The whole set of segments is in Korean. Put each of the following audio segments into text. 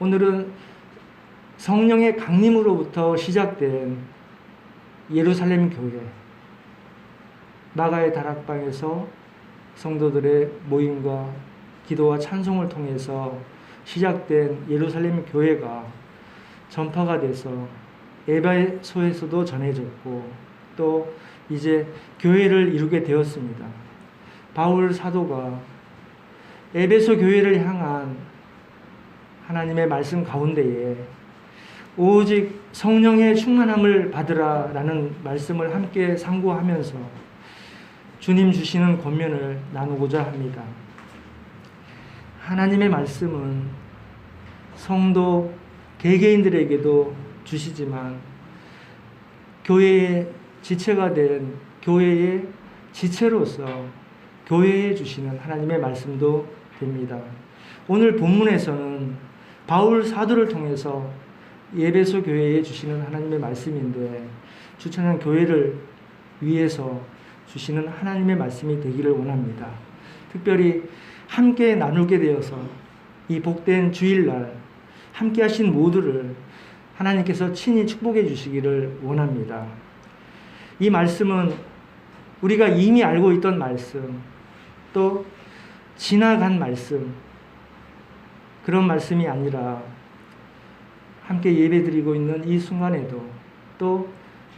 오늘은 성령의 강림으로부터 시작된 예루살렘 교회, 나가의 다락방에서 성도들의 모임과 기도와 찬송을 통해서 시작된 예루살렘 교회가 전파가 돼서 에베소에서도 전해졌고 또 이제 교회를 이루게 되었습니다. 바울 사도가 에베소 교회를 향한 하나님의 말씀 가운데에 오직 성령의 충만함을 받으라 라는 말씀을 함께 상고하면서 주님 주시는 권면을 나누고자 합니다. 하나님의 말씀은 성도 개개인들에게도 주시지만 교회의 지체가 된 교회의 지체로서 교회에 주시는 하나님의 말씀도 됩니다. 오늘 본문에서는 바울 사도를 통해서 에베소 교회에 주시는 하나님의 말씀인데 주천한 교회를 위해서 주시는 하나님의 말씀이 되기를 원합니다. 특별히 함께 나누게 되어서 이 복된 주일날 함께 하신 모두를 하나님께서 친히 축복해 주시기를 원합니다. 이 말씀은 우리가 이미 알고 있던 말씀, 또 지나간 말씀, 그런 말씀이 아니라 함께 예배드리고 있는 이 순간에도 또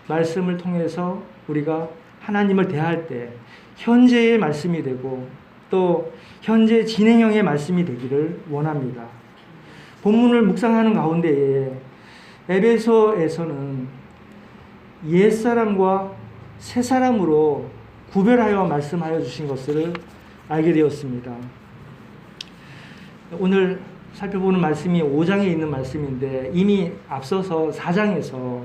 말씀을 통해서 우리가 하나님을 대할 때 현재의 말씀이 되고 또 현재 진행형의 말씀이 되기를 원합니다. 본문을 묵상하는 가운데에 에베소에서는 옛사람과 새사람으로 구별하여 말씀하여 주신 것을 알게 되었습니다. 오늘 살펴보는 말씀이 5장에 있는 말씀인데 이미 앞서서 4장에서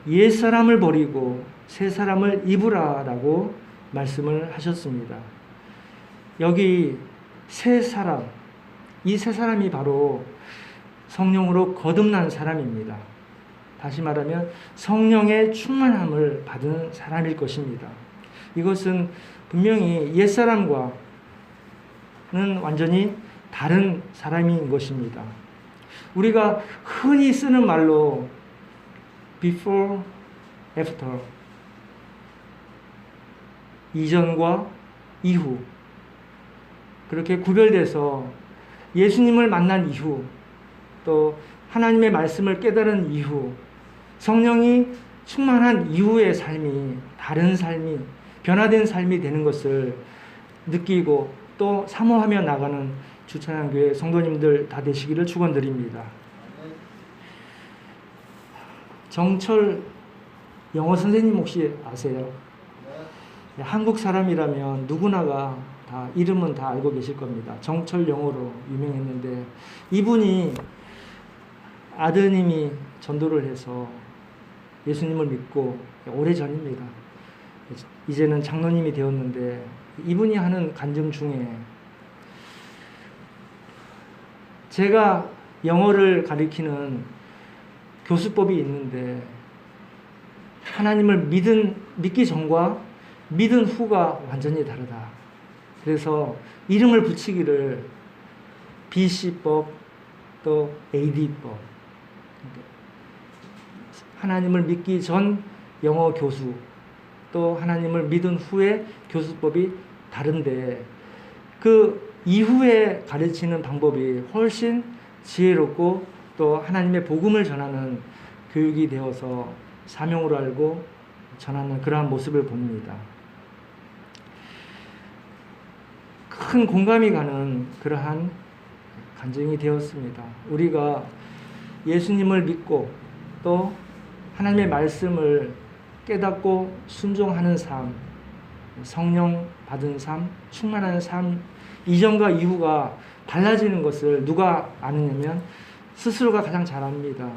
옛사람을 버리고 새사람을 입으라 라고 말씀을 하셨습니다. 여기 새사람, 이 새사람이 바로 성령으로 거듭난 사람입니다. 다시 말하면 성령의 충만함을 받은 사람일 것입니다. 이것은 분명히 옛사람과는 완전히 다른 사람인 것입니다. 우리가 흔히 쓰는 말로 before, after, 이전과 이후, 그렇게 구별돼서 예수님을 만난 이후, 또 하나님의 말씀을 깨달은 이후, 성령이 충만한 이후의 삶이 다른 삶이, 변화된 삶이 되는 것을 느끼고 또 사모하며 나가는 주천한교회 성도님들 다 되시기를 축원드립니다. 정철 영어 선생님 혹시 아세요? 한국 사람이라면 누구나가 다 이름은 다 알고 계실 겁니다. 정철 영어로 유명했는데 이분이 아드님이 전도를 해서 예수님을 믿고 오래전입니다. 이제는 장로님이 되었는데 이분이 하는 간증 중에 제가 영어를 가리키는 교수법이 있는데 하나님을 믿기 전과 믿은 후가 완전히 다르다. 그래서 이름을 붙이기를 BC법 또 AD법, 하나님을 믿기 전 영어 교수 또 하나님을 믿은 후의 교수법이 다른데 그 이후에 가르치는 방법이 훨씬 지혜롭고 또 하나님의 복음을 전하는 교육이 되어서 사명으로 알고 전하는 그러한 모습을 봅니다. 큰 공감이 가는 그러한 간증이 되었습니다. 우리가 예수님을 믿고 또 하나님의 말씀을 깨닫고 순종하는 삶, 성령 받은 삶, 충만한 삶, 이전과 이후가 달라지는 것을 누가 아느냐면 스스로가 가장 잘 압니다.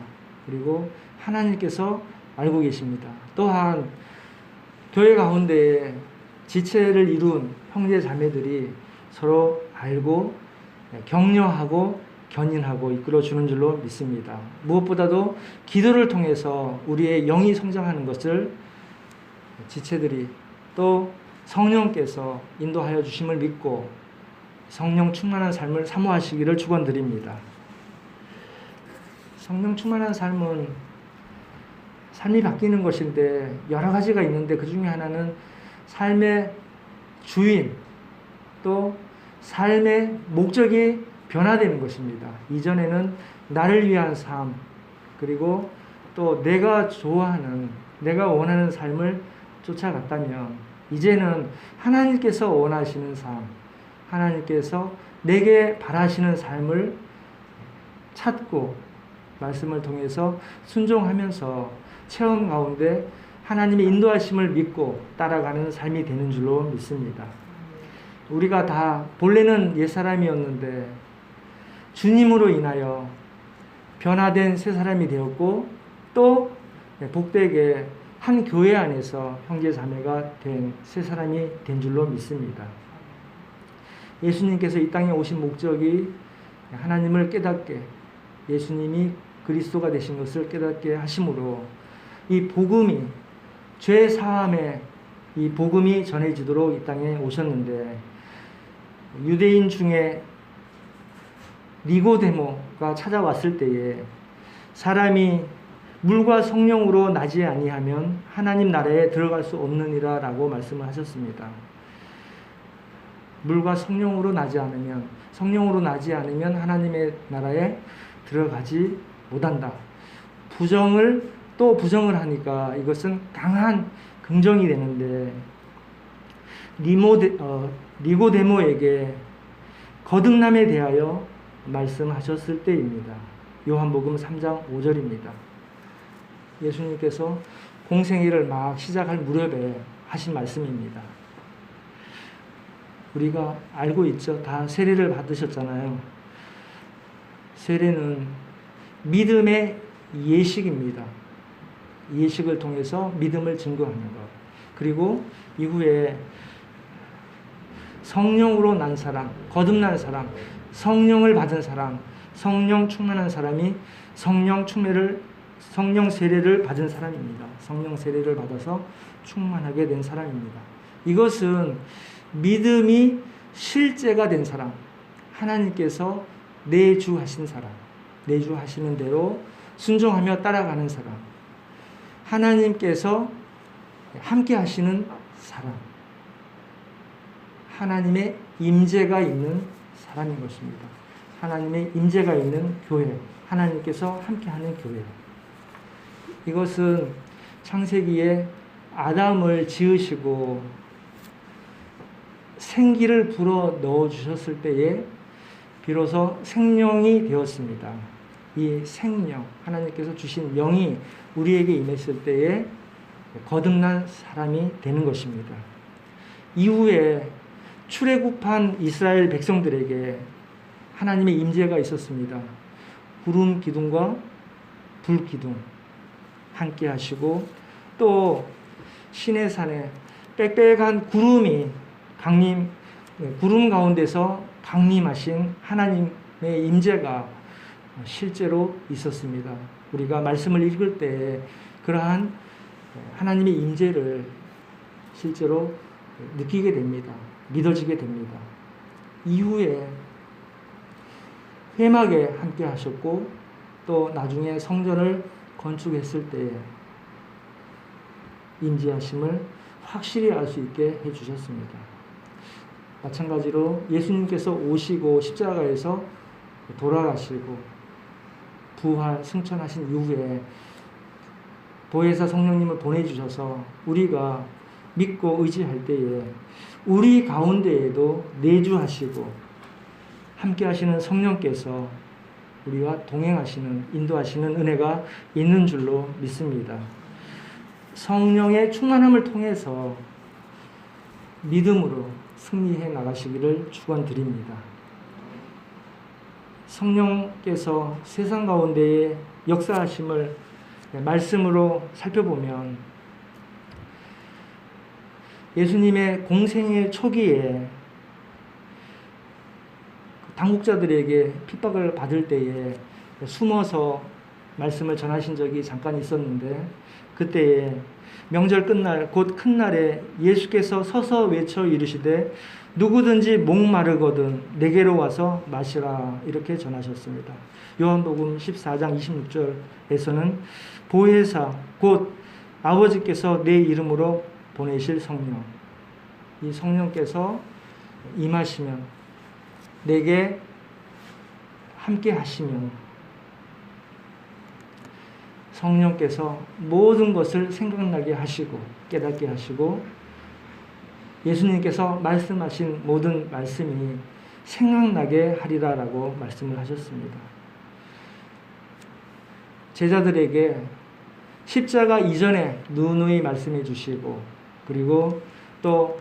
그리고 하나님께서 알고 계십니다. 또한 교회 가운데에 지체를 이룬 형제 자매들이 서로 알고 격려하고 견인하고 이끌어주는 줄로 믿습니다. 무엇보다도 기도를 통해서 우리의 영이 성장하는 것을 지체들이 또 성령께서 인도하여 주심을 믿고 성령 충만한 삶을 사모하시기를 축원드립니다. 성령 충만한 삶은 삶이 바뀌는 것인데 여러 가지가 있는데 그 중에 하나는 삶의 주인 또 삶의 목적이 변화되는 것입니다. 이전에는 나를 위한 삶 그리고 또 내가 좋아하는 내가 원하는 삶을 쫓아갔다면 이제는 하나님께서 원하시는 삶 하나님께서 내게 바라시는 삶을 찾고 말씀을 통해서 순종하면서 체험 가운데 하나님의 인도하심을 믿고 따라가는 삶이 되는 줄로 믿습니다. 우리가 다 본래는 옛사람이었는데 주님으로 인하여 변화된 새 사람이 되었고 또 복되게 한 교회 안에서 형제 자매가 된 새 사람이 된 줄로 믿습니다. 예수님께서 이 땅에 오신 목적이 하나님을 깨닫게 예수님이 그리스도가 되신 것을 깨닫게 하심으로 이 복음이 죄 사함의 이 복음이 전해지도록 이 땅에 오셨는데 유대인 중에 니고데모가 찾아왔을 때에 사람이 물과 성령으로 나지 아니하면 하나님 나라에 들어갈 수 없느니라 라고 말씀을 하셨습니다. 물과 성령으로 나지 않으면 하나님의 나라에 들어가지 못한다. 부정을 하니까 이것은 강한 긍정이 되는데 니고데모에게 거듭남에 대하여 말씀하셨을 때입니다. 요한복음 3장 5절입니다. 예수님께서 공생애를 막 시작할 무렵에 하신 말씀입니다. 우리가 알고 있죠. 다 세례를 받으셨잖아요. 세례는 믿음의 예식입니다. 예식을 통해서 믿음을 증거하는 것. 그리고 이후에 성령으로 난 사람, 거듭난 사람, 성령을 받은 사람, 성령 충만한 사람이 성령 세례를 받은 사람입니다. 성령 세례를 받아서 충만하게 된 사람입니다. 이것은 믿음이 실제가 된 사람, 하나님께서 내주하신 사람, 내주하시는 대로 순종하며 따라가는 사람, 하나님께서 함께 하시는 사람, 하나님의 임재가 있는 사람인 것입니다. 하나님의 임재가 있는 교회, 하나님께서 함께하는 교회. 이것은 창세기에 아담을 지으시고 생기를 불어 넣어 주셨을 때에 비로소 생명이 되었습니다. 이 생명, 하나님께서 주신 영이 우리에게 임했을 때에 거듭난 사람이 되는 것입니다. 이후에 출애굽한 이스라엘 백성들에게 하나님의 임재가 있었습니다. 구름 기둥과 불 기둥 함께 하시고 또 시내산에 빽빽한 구름이 구름 가운데서 강림하신 하나님의 임재가 실제로 있었습니다. 우리가 말씀을 읽을 때 그러한 하나님의 임재를 실제로 느끼게 됩니다. 믿어지게 됩니다. 이후에 회막에 함께 하셨고 또 나중에 성전을 건축했을 때에 임재하심을 확실히 알 수 있게 해주셨습니다. 마찬가지로 예수님께서 오시고 십자가에서 돌아가시고 부활 승천하신 이후에 보혜사 성령님을 보내주셔서 우리가 믿고 의지할 때에 우리 가운데에도 내주하시고 함께 하시는 성령께서 우리와 동행하시는 인도하시는 은혜가 있는 줄로 믿습니다. 성령의 충만함을 통해서 믿음으로 승리해 나가시기를 축원드립니다. 성령께서 세상 가운데에 역사하심을 말씀으로 살펴보면 예수님의 공생의 초기에 당국자들에게 핍박을 받을 때에 숨어서 말씀을 전하신 적이 잠깐 있었는데 그때에 명절 끝날 곧 큰 날에 예수께서 서서 외쳐 이르시되 누구든지 목마르거든 내게로 와서 마시라 이렇게 전하셨습니다. 요한복음 14장 26절에서는 보혜사 곧 아버지께서 내 이름으로 보내실 성령, 이 성령께서 임하시면 내게 함께 하시면 성령께서 모든 것을 생각나게 하시고 깨닫게 하시고 예수님께서 말씀하신 모든 말씀이 생각나게 하리라라고 말씀을 하셨습니다. 제자들에게 십자가 이전에 누누이 말씀해 주시고 그리고 또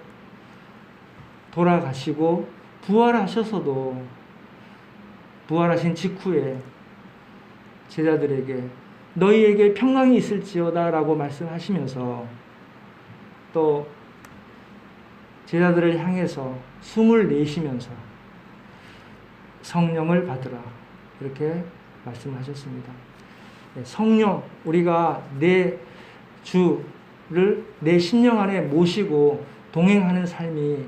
돌아가시고 부활하셔서도 부활하신 직후에 제자들에게 너희에게 평강이 있을지어다 라고 말씀하시면서 또 제자들을 향해서 숨을 내쉬면서 성령을 받으라 이렇게 말씀하셨습니다. 성령, 우리가 내 주를 내 심령 안에 모시고 동행하는 삶이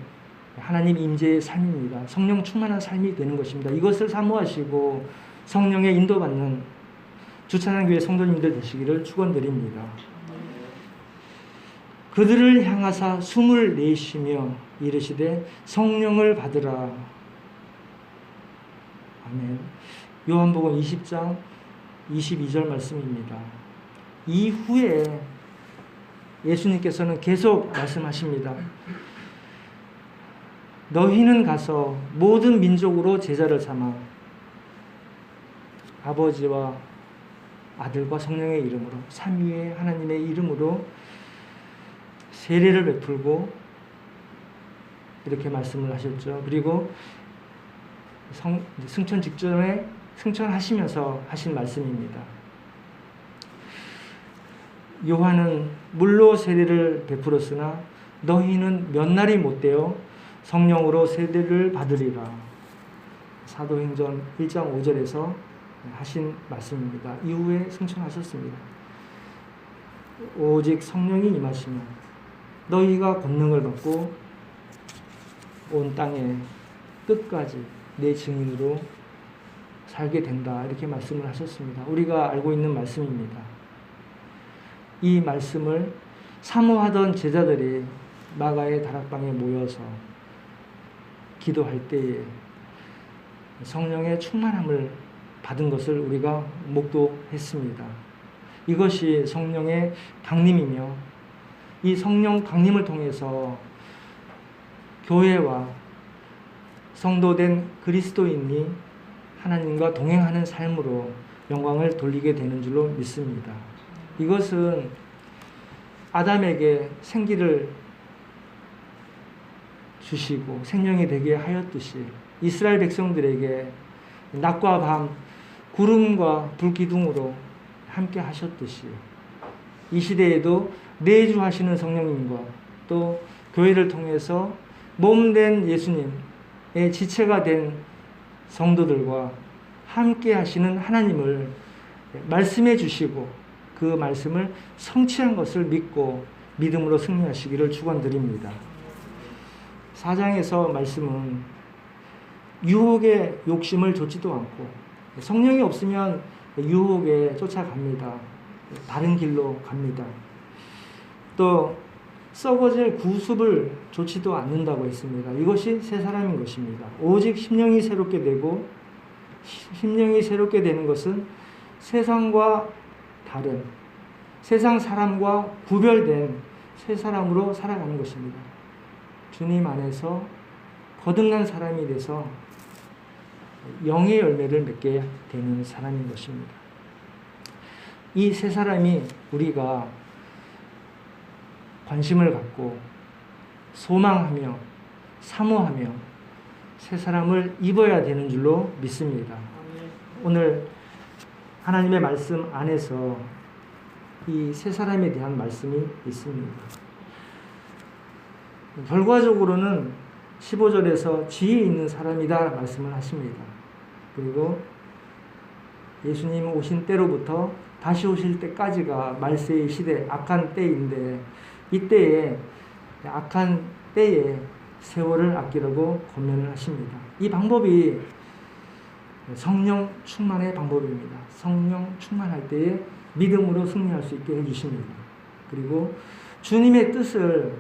하나님 임재의 삶입니다. 성령 충만한 삶이 되는 것입니다. 이것을 사모하시고 성령에 인도받는 주찬양교회 성도님들 되시기를 축원드립니다. 그들을 향하사 숨을 내쉬며 이르시되 성령을 받으라. 아멘. 요한복음 20장 22절 말씀입니다. 이후에 예수님께서는 계속 말씀하십니다. 너희는 가서 모든 민족으로 제자를 삼아 아버지와 아들과 성령의 이름으로 삼위의 하나님의 이름으로 세례를 베풀고 이렇게 말씀을 하셨죠. 그리고 승천 직전에 승천하시면서 하신 말씀입니다. 요한은 물로 세례를 베풀었으나 너희는 몇 날이 못되어 성령으로 세례를 받으리라. 사도행전 1장 5절에서 하신 말씀입니다. 이후에 승천하셨습니다. 오직 성령이 임하시면 너희가 권능을 받고 온 땅에 끝까지 내 증인으로 살게 된다. 이렇게 말씀을 하셨습니다. 우리가 알고 있는 말씀입니다. 이 말씀을 사모하던 제자들이 마가의 다락방에 모여서 기도할 때에 성령의 충만함을 받은 것을 우리가 목도했습니다. 이것이 성령의 강림이며 이 성령 강림을 통해서 교회와 성도된 그리스도인이 하나님과 동행하는 삶으로 영광을 돌리게 되는 줄로 믿습니다. 이것은 아담에게 생기를 주시고 생명이 되게 하였듯이 이스라엘 백성들에게 낮과 밤 구름과 불기둥으로 함께 하셨듯이 이 시대에도 내주하시는 성령님과 또 교회를 통해서 몸된 예수님의 지체가 된 성도들과 함께 하시는 하나님을 말씀해 주시고 그 말씀을 성취한 것을 믿고 믿음으로 승리하시기를 축원드립니다. 4장에서 말씀은 유혹의 욕심을 좇지도 않고 성령이 없으면 유혹에 쫓아갑니다. 다른 길로 갑니다. 또 썩어질 구습을 좇지도 않는다고 했습니다. 이것이 새 사람인 것입니다. 오직 심령이 새롭게 되고 심령이 새롭게 되는 것은 세상과 다른 세상 사람과 구별된 새 사람으로 살아가는 것입니다. 주님 안에서 거듭난 사람이 돼서 영의 열매를 맺게 되는 사람인 것입니다. 이 새 사람이 우리가 관심을 갖고 소망하며 사모하며 새 사람을 입어야 되는 줄로 믿습니다. 오늘 하나님의 말씀 안에서 이 새 사람에 대한 말씀이 있습니다. 결과적으로는 15절에서 지혜 있는 사람이다 말씀을 하십니다. 그리고 예수님 오신 때로부터 다시 오실 때까지가 말세의 시대, 악한 때인데 이때에 악한 때에 세월을 아끼라고 권면을 하십니다. 이 방법이 성령 충만의 방법입니다. 성령 충만할 때에 믿음으로 승리할 수 있게 해주십니다. 그리고 주님의 뜻을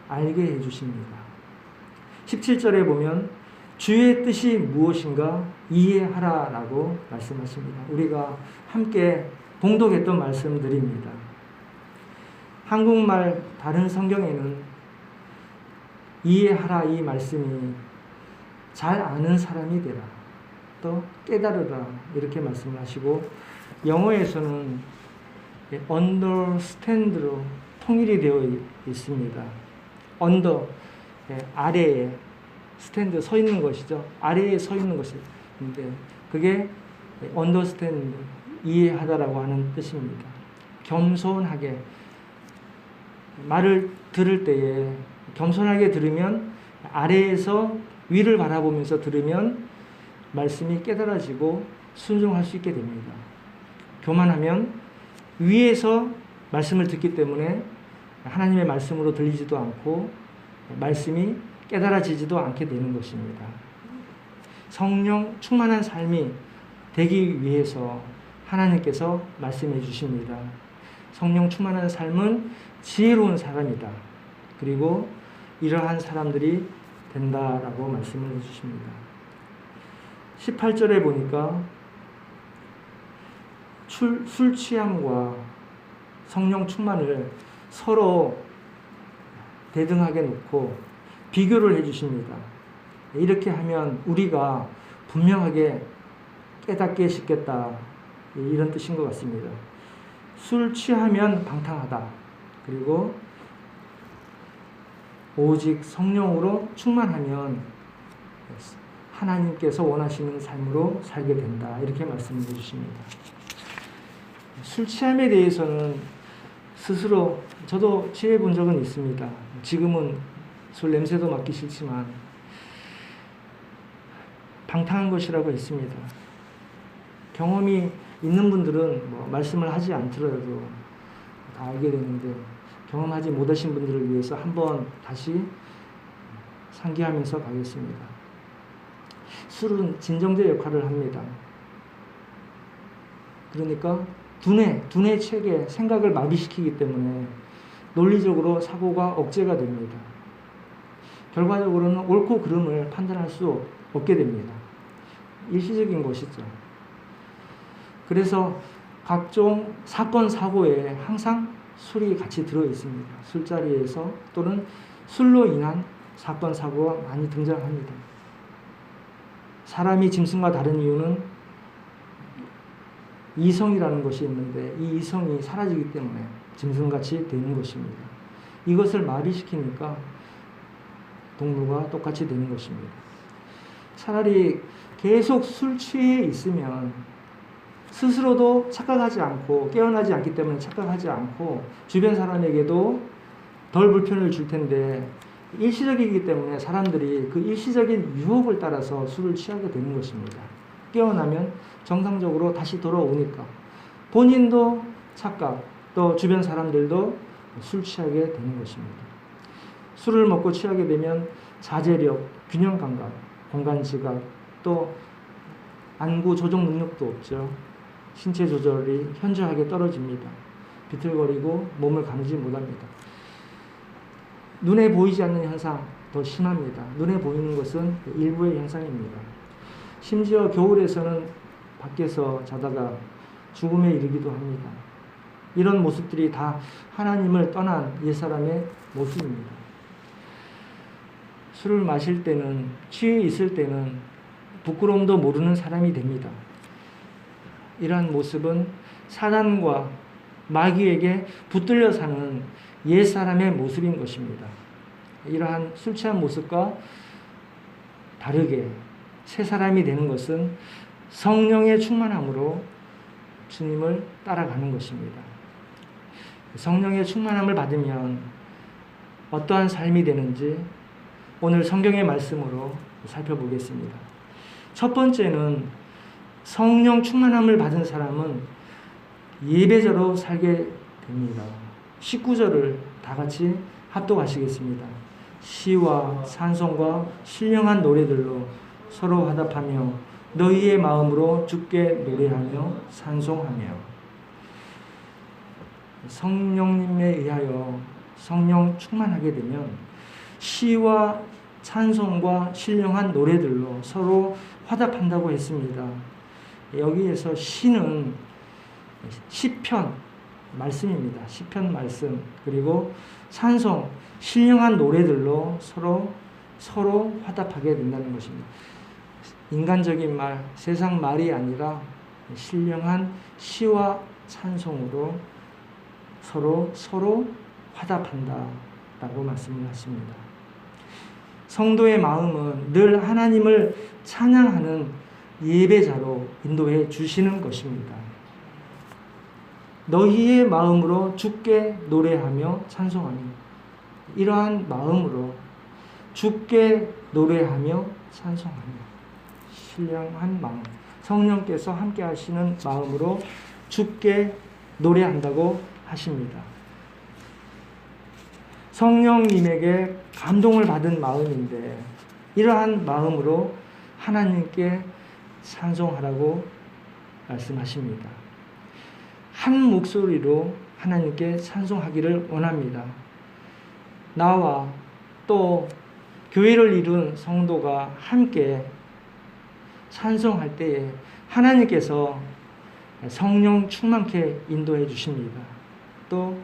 알게 해주십니다. 17절에 보면 주의 뜻이 무엇인가 이해하라라고 말씀하십니다. 우리가 함께 봉독했던 말씀들입니다. 한국말 다른 성경에는 이해하라 이 말씀이 잘 아는 사람이 되라, 또 깨달으라 이렇게 말씀을 하시고, 영어에서는 understand로 통일이 되어 있습니다. under, 아래에, stand, 서 있는 것이죠. 아래에 서 있는 것인데 그게 understand, 이해하다라고 하는 뜻입니다. 겸손하게 말을 들을 때에 겸손하게 들으면, 아래에서 위를 바라보면서 들으면 말씀이 깨달아지고 순종할 수 있게 됩니다. 교만하면 위에서 말씀을 듣기 때문에 하나님의 말씀으로 들리지도 않고 말씀이 깨달아지지도 않게 되는 것입니다. 성령 충만한 삶이 되기 위해서 하나님께서 말씀해 주십니다. 성령 충만한 삶은 지혜로운 사람이다. 그리고 이러한 사람들이 된다라고 말씀을 해주십니다. 18절에 보니까 술 취함과 성령 충만을 서로 대등하게 놓고 비교를 해주십니다. 이렇게 하면 우리가 분명하게 깨닫게 싶겠다, 이런 뜻인 것 같습니다. 술 취하면 방탕하다. 그리고 오직 성령으로 충만하면 하나님께서 원하시는 삶으로 살게 된다, 이렇게 말씀해 주십니다. 술 취함에 대해서는 스스로 저도 취해 본 적은 있습니다. 지금은 술 냄새도 맡기 싫지만 방탕한 것이라고 했습니다. 경험이 있는 분들은 뭐 말씀을 하지 않더라도 다 알게 되는데, 경험하지 못하신 분들을 위해서 한번 다시 상기하면서 가겠습니다. 술은 진정제 역할을 합니다. 그러니까 두뇌 체계, 생각을 마비시키기 때문에 논리적으로 사고가 억제가 됩니다. 결과적으로는 옳고 그름을 판단할 수 없게 됩니다. 일시적인 것이죠. 그래서 각종 사건, 사고에 항상 술이 같이 들어 있습니다. 술자리에서 또는 술로 인한 사건, 사고가 많이 등장합니다. 사람이 짐승과 다른 이유는 이성이라는 것이 있는데 이 이성이 사라지기 때문에 짐승같이 되는 것입니다. 이것을 마비시키니까 동물과 똑같이 되는 것입니다. 차라리 계속 술 취해 있으면 스스로도 착각하지 않고, 깨어나지 않기 때문에 착각하지 않고 주변 사람에게도 덜 불편을 줄 텐데, 일시적이기 때문에 사람들이 그 일시적인 유혹을 따라서 술을 취하게 되는 것입니다. 깨어나면 정상적으로 다시 돌아오니까 본인도 착각, 또 주변 사람들도 술 취하게 되는 것입니다. 술을 먹고 취하게 되면 자제력, 균형 감각, 공간 지각, 또 안구 조정 능력도 없죠. 신체 조절이 현저하게 떨어집니다. 비틀거리고 몸을 가누지 못합니다. 눈에 보이지 않는 현상 더 심합니다. 눈에 보이는 것은 일부의 현상입니다. 심지어 겨울에서는 밖에서 자다가 죽음에 이르기도 합니다. 이런 모습들이 다 하나님을 떠난 옛사람의 모습입니다. 술을 마실 때는, 취해 있을 때는 부끄러움도 모르는 사람이 됩니다. 이러한 모습은 사단과 마귀에게 붙들려 사는 옛사람의 모습인 것입니다. 이러한 술 취한 모습과 다르게 새 사람이 되는 것은 성령의 충만함으로 주님을 따라가는 것입니다. 성령의 충만함을 받으면 어떠한 삶이 되는지 오늘 성경의 말씀으로 살펴보겠습니다. 첫 번째는 성령 충만함을 받은 사람은 예배자로 살게 됩니다. 19절을 다 같이 합독하시겠습니다. 시와 찬송과 신령한 노래들로 서로 화답하며 너희의 마음으로 주께 노래하며 찬송하며. 성령님에 의하여 성령 충만하게 되면 시와 찬송과 신령한 노래들로 서로 화답한다고 했습니다. 여기에서 시는 시편 말씀입니다. 시편 말씀. 그리고 찬송, 신령한 노래들로 서로 화답하게 된다는 것입니다. 인간적인 말, 세상 말이 아니라 신령한 시와 찬송으로 서로 화답한다라고 말씀을 하십니다. 성도의 마음은 늘 하나님을 찬양하는 예배자로 인도해 주시는 것입니다. 너희의 마음으로 주께 노래하며 찬송하며, 이러한 마음으로 주께 노래하며 찬송하며, 신령한 마음, 성령께서 함께 하시는 마음으로 주께 노래한다고 하십니다. 성령님에게 감동을 받은 마음인데 이러한 마음으로 하나님께 찬송하라고 말씀하십니다. 한 목소리로 하나님께 찬송하기를 원합니다. 나와 또 교회를 이룬 성도가 함께 찬송할 때에 하나님께서 성령 충만케 인도해 주십니다. 또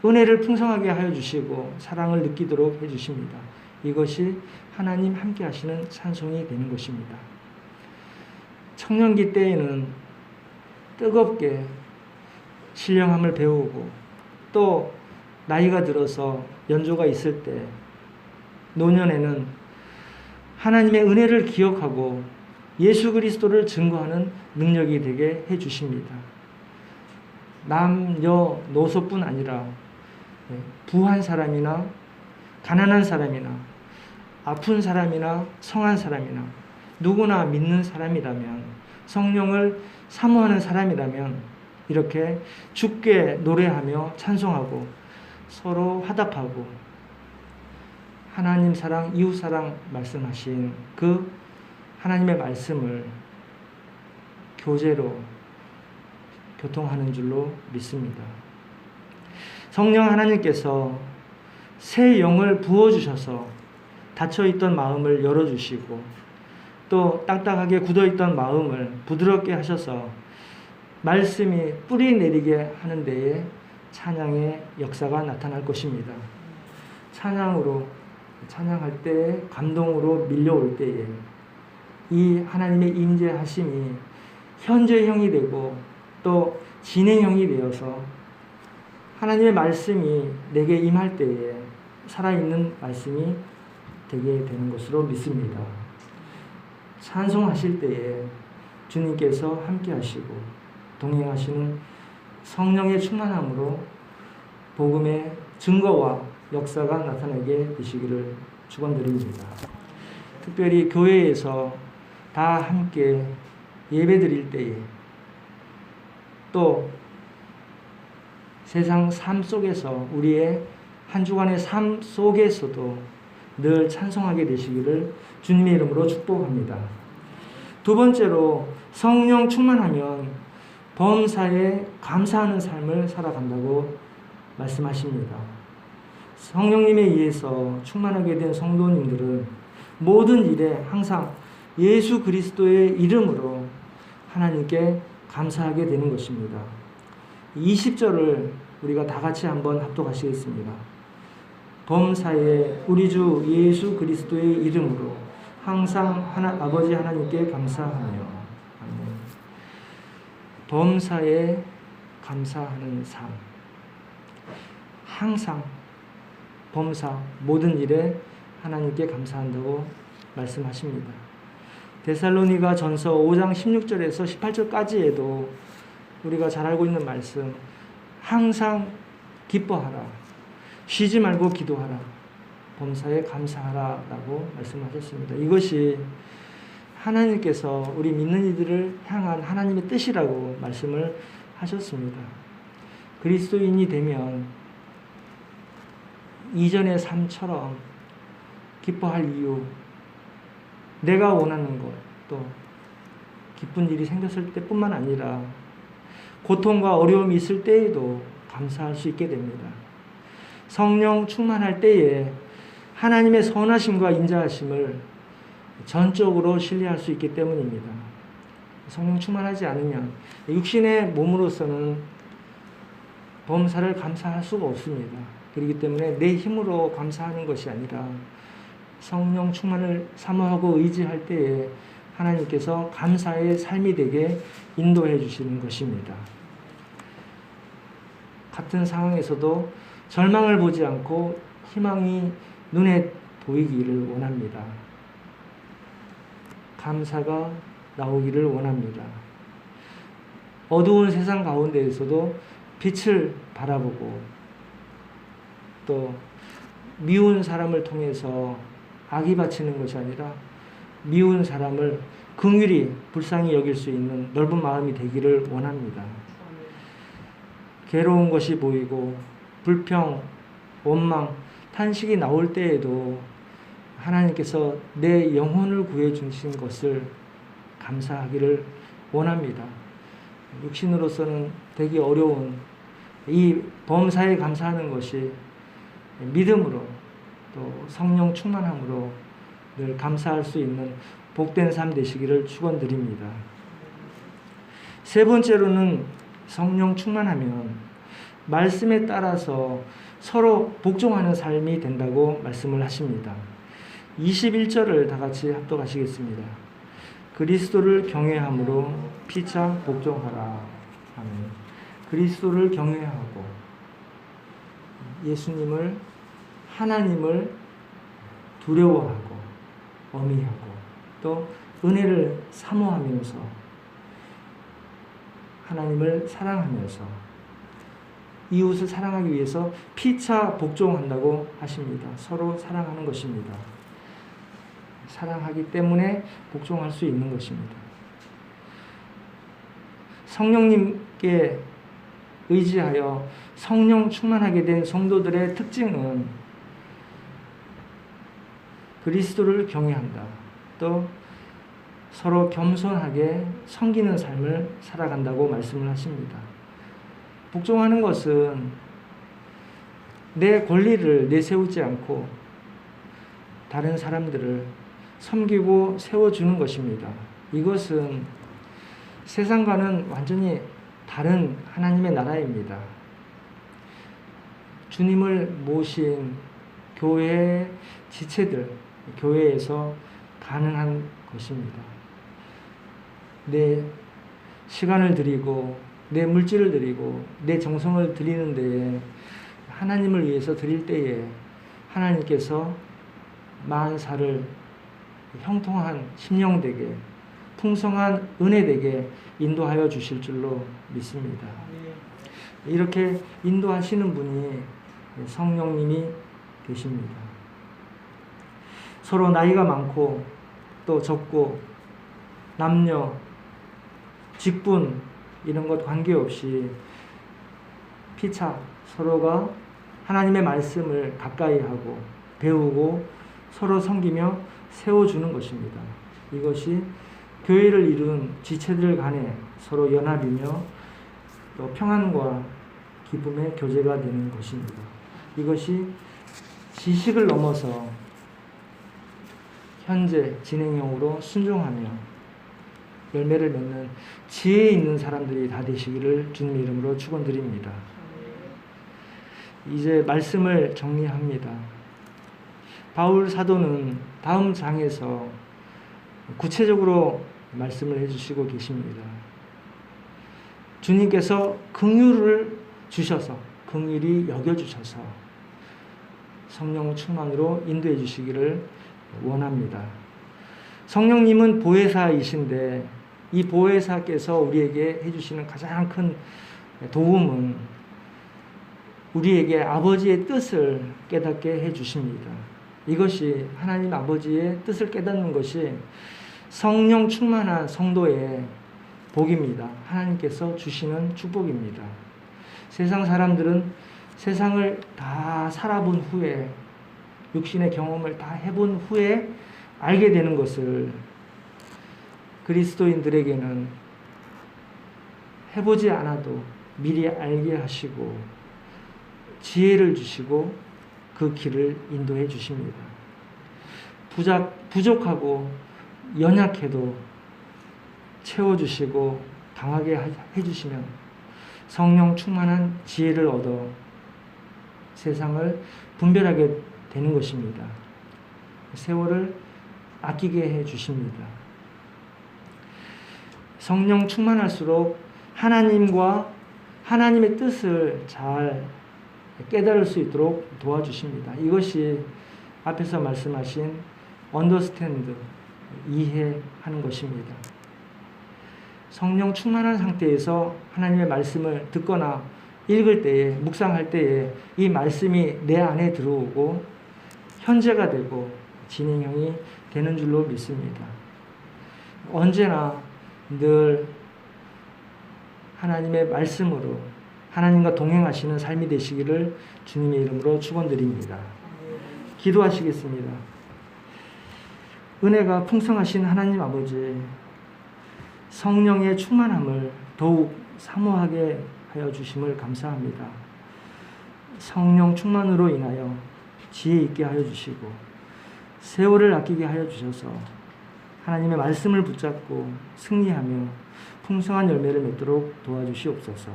은혜를 풍성하게 하여 주시고 사랑을 느끼도록 해 주십니다. 이것이 하나님 함께 하시는 찬송이 되는 것입니다. 청년기 때에는 뜨겁게 신령함을 배우고, 또 나이가 들어서 연조가 있을 때, 노년에는 하나님의 은혜를 기억하고 예수 그리스도를 증거하는 능력이 되게 해 주십니다. 남녀 노소뿐 아니라 부한 사람이나 가난한 사람이나 아픈 사람이나 성한 사람이나 누구나 믿는 사람이라면, 성령을 사모하는 사람이라면 이렇게 주께 노래하며 찬송하고 서로 화답하고 하나님 사랑, 이웃 사랑 말씀하신 그 하나님의 말씀을 교제로 교통하는 줄로 믿습니다. 성령 하나님께서 새 영을 부어주셔서 닫혀있던 마음을 열어주시고, 또 딱딱하게 굳어있던 마음을 부드럽게 하셔서 말씀이 뿌리 내리게 하는 데에 찬양의 역사가 나타날 것입니다. 찬양할 때, 감동으로 밀려올 때에 이 하나님의 임재하심이 현재형이 되고 또 진행형이 되어서 하나님의 말씀이 내게 임할 때에 살아있는 말씀이 되게 되는 것으로 믿습니다. 찬송하실 때에 주님께서 함께 하시고 동행하시는 성령의 충만함으로 복음의 증거와 역사가 나타나게 되시기를 축원드립니다. 특별히 교회에서 다 함께 예배드릴 때에, 또 세상 삶 속에서 우리의 한 주간의 삶 속에서도 늘 찬송하게 되시기를 주님의 이름으로 축복합니다. 두 번째로, 성령 충만하면 범사에 감사하는 삶을 살아간다고 말씀하십니다. 성령님에 의해서 충만하게 된 성도님들은 모든 일에 항상 예수 그리스도의 이름으로 하나님께 감사하게 되는 것입니다. 20절을 우리가 다 같이 한번 합독하시겠습니다. 범사에 우리 주 예수 그리스도의 이름으로 항상 아버지 하나님께 감사하며. 범사에 감사하는 삶. 항상 범사 모든 일에 하나님께 감사한다고 말씀하십니다. 데살로니가 전서 5장 16절에서 18절까지에도 우리가 잘 알고 있는 말씀, 항상 기뻐하라, 쉬지 말고 기도하라, 범사에 감사하라 라고 말씀하셨습니다. 이것이 하나님께서 우리 믿는 이들을 향한 하나님의 뜻이라고 말씀을 하셨습니다. 그리스도인이 되면 이전의 삶처럼 기뻐할 이유, 내가 원하는 것, 또 기쁜 일이 생겼을 때뿐만 아니라 고통과 어려움이 있을 때에도 감사할 수 있게 됩니다. 성령 충만할 때에 하나님의 선하심과 인자하심을 전적으로 신뢰할 수 있기 때문입니다. 성령 충만하지 않으면 육신의 몸으로서는 범사를 감사할 수가 없습니다. 그렇기 때문에 내 힘으로 감사하는 것이 아니라 성령 충만을 사모하고 의지할 때에 하나님께서 감사의 삶이 되게 인도해 주시는 것입니다. 같은 상황에서도 절망을 보지 않고 희망이 눈에 보이기를 원합니다. 감사가 나오기를 원합니다. 어두운 세상 가운데에서도 빛을 바라보고 또 미운 사람을 통해서 악이 바치는 것이 아니라 미운 사람을 긍휼히 불쌍히 여길 수 있는 넓은 마음이 되기를 원합니다. 괴로운 것이 보이고 불평, 원망, 탄식이 나올 때에도 하나님께서 내 영혼을 구해주신 것을 감사하기를 원합니다. 육신으로서는 되게 어려운 이 범사에 감사하는 것이 믿음으로 또 성령 충만함으로 늘 감사할 수 있는 복된 삶 되시기를 축원드립니다. 세 번째로는 성령 충만하면 말씀에 따라서 서로 복종하는 삶이 된다고 말씀을 하십니다. 21절을 다 같이 합독하시겠습니다. 그리스도를 경외함으로 피차 복종하라. 아멘. 그리스도를 경외하고 예수님을 하나님을 두려워하고 어미하고 또 은혜를 사모하면서 하나님을 사랑하면서 이웃을 사랑하기 위해서 피차 복종한다고 하십니다. 서로 사랑하는 것입니다. 사랑하기 때문에 복종할 수 있는 것입니다. 성령님께 의지하여 성령 충만하게 된 성도들의 특징은 그리스도를 경외한다. 또 서로 겸손하게 섬기는 삶을 살아간다고 말씀을 하십니다. 복종하는 것은 내 권리를 내세우지 않고 다른 사람들을 섬기고 세워주는 것입니다. 이것은 세상과는 완전히 다른 하나님의 나라입니다. 주님을 모신 교회의 지체들, 교회에서 가능한 것입니다. 내 시간을 드리고 내 물질을 드리고 내 정성을 드리는 데에 하나님을 위해서 드릴 때에 하나님께서 만사를 형통한 심령되게 풍성한 은혜되게 인도하여 주실 줄로 믿습니다. 이렇게 인도하시는 분이 성령님이 되십니다. 서로 나이가 많고 또 적고 남녀, 직분 이런 것 관계없이 피차 서로가 하나님의 말씀을 가까이 하고 배우고 서로 섬기며 세워주는 것입니다. 이것이 교회를 이룬 지체들 간에 서로 연합이며 또 평안과 기쁨의 교제가 되는 것입니다. 이것이 지식을 넘어서 현재 진행형으로 순종하며 열매를 맺는 지혜 있는 사람들이 다 되시기를 주님의 이름으로 축원드립니다. 이제 말씀을 정리합니다. 바울 사도는 다음 장에서 구체적으로 말씀을 해주시고 계십니다. 주님께서 긍휼을 주셔서 긍휼히 여겨주셔서 성령 충만으로 인도해 주시기를 원합니다. 성령님은 보혜사이신데 이 보혜사께서 우리에게 해주시는 가장 큰 도움은 우리에게 아버지의 뜻을 깨닫게 해주십니다. 이것이 하나님 아버지의 뜻을 깨닫는 것이 성령 충만한 성도의 복입니다. 하나님께서 주시는 축복입니다. 세상 사람들은 세상을 다 살아본 후에, 육신의 경험을 다 해본 후에 알게 되는 것을 그리스도인들에게는 해보지 않아도 미리 알게 하시고 지혜를 주시고 그 길을 인도해 주십니다. 부족하고 연약해도 채워주시고 강하게 해주시면 성령 충만한 지혜를 얻어 세상을 분별하게 되는 것입니다. 세월을 아끼게 해주십니다. 성령 충만할수록 하나님과 하나님의 뜻을 잘 깨달을 수 있도록 도와주십니다. 이것이 앞에서 말씀하신 understand, 이해하는 것입니다. 성령 충만한 상태에서 하나님의 말씀을 듣거나 읽을 때에, 묵상할 때에 이 말씀이 내 안에 들어오고 현재가 되고 진행형이 되는 줄로 믿습니다. 언제나 늘 하나님의 말씀으로 하나님과 동행하시는 삶이 되시기를 주님의 이름으로 축원드립니다. 기도하시겠습니다. 은혜가 풍성하신 하나님 아버지, 성령의 충만함을 더욱 사모하게 하여 주심을 감사합니다. 성령 충만으로 인하여 지혜 있게 하여 주시고 세월을 아끼게 하여 주셔서 하나님의 말씀을 붙잡고 승리하며 풍성한 열매를 맺도록 도와주시옵소서.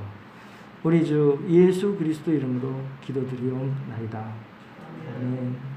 우리 주 예수 그리스도 이름으로 기도드리옵나이다. 아멘.